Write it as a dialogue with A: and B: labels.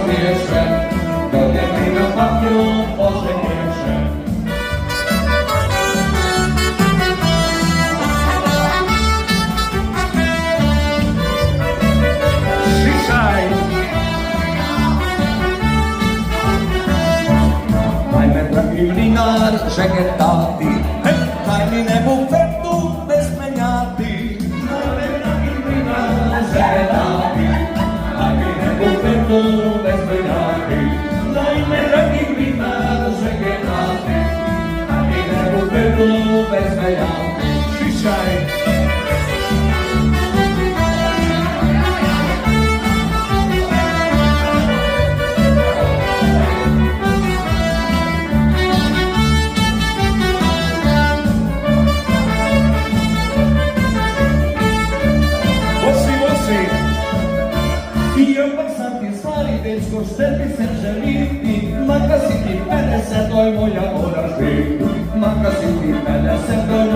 A: pośpieszę, do jednej na papiu pożegieszę. Ciszaj! Dajmy trafili na żegetati, daj mi ne bufetu bez menjati. Dajmy trafili na żegetati, daj mi ne bufetu bez menjati. Dajmy trafili na żegetati, daj mi ne bufetu bez menjati. Ciszaj! Io passati stari del scostelli sergeliti, ma così ti pelle se toi voglio ora sì, ma così ti pelle se toi